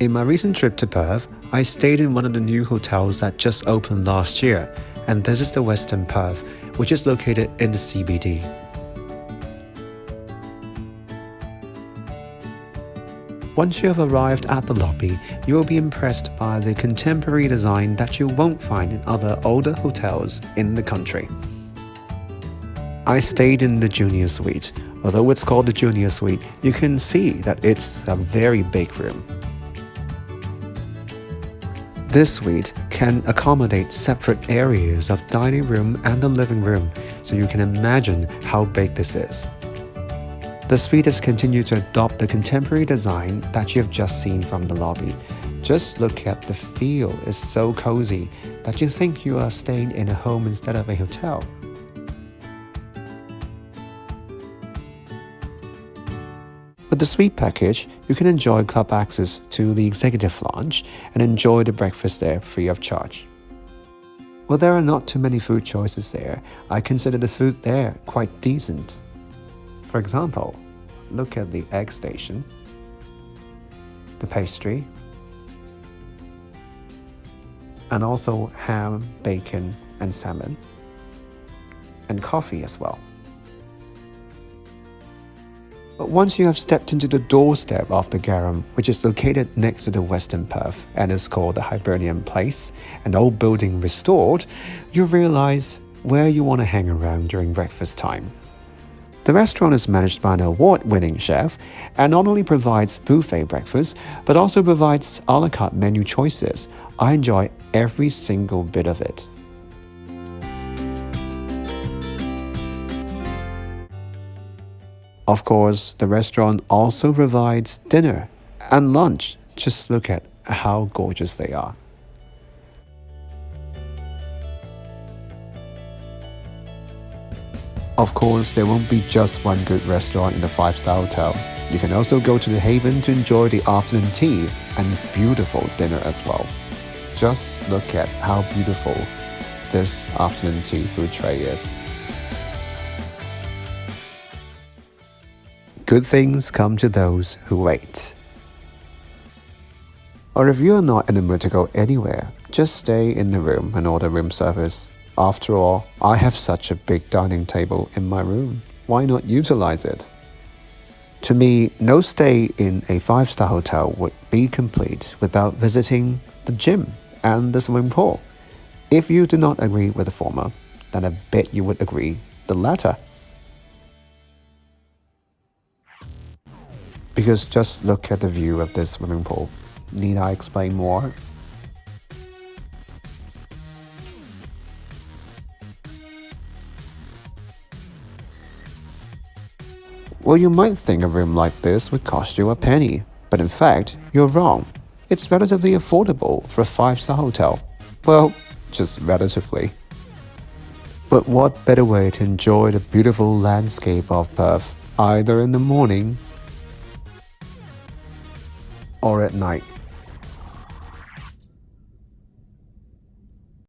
In my recent trip to Perth, I stayed in one of the new hotels that just opened last year, and this is the Westin Perth, which is located in the CBD. Once you have arrived at the lobby, you will be impressed by the contemporary design that you won't find in other older hotels in the country. I stayed in the Junior Suite. Although it's called the Junior Suite, you can see that it's a very big room. This suite can accommodate separate areas of dining room and the living room, so you can imagine how big this is. The suite has continued to adopt the contemporary design that you have just seen from the lobby. Just look at the feel, it's so cozy that you think you are staying in a home instead of a hotel. With the suite package, you can enjoy club access to the executive lounge and enjoy the breakfast there free of charge. While there are not too many food choices there, I consider the food there quite decent. For example, look at the egg station, the pastry, and also ham, bacon, and salmon, and coffee as well. But once you have stepped into the doorstep of the Garum, which is located next to the Westin Perth and is called the Hibernian Place, an old building restored, you realize where you want to hang around during breakfast time. The restaurant is managed by an award-winning chef and not only provides buffet breakfast, but also provides a la carte menu choices. I enjoy every single bit of it. Of course, the restaurant also provides dinner and lunch. Just look at how gorgeous they are. Of course, there won't be just one good restaurant in the 5-star hotel. You can also go to the Haven to enjoy the afternoon tea and beautiful dinner as well. Just look at how beautiful this afternoon tea food tray is. Good things come to those who wait. Or if you are not in the mood to go anywhere, just stay in the room and order room service. After all, I have such a big dining table in my room. Why not utilize it? To me, no stay in a 5-star hotel would be complete without visiting the gym and the swimming pool. If you do not agree with the former, then I bet you would agree the latter. Because just look at the view of this swimming pool. Need I explain more? Well, you might think a room like this would cost you a penny, but in fact, you're wrong. It's relatively affordable for a 5-star hotel. Well, just relatively. But what better way to enjoy the beautiful landscape of Perth, either in the morning or at night.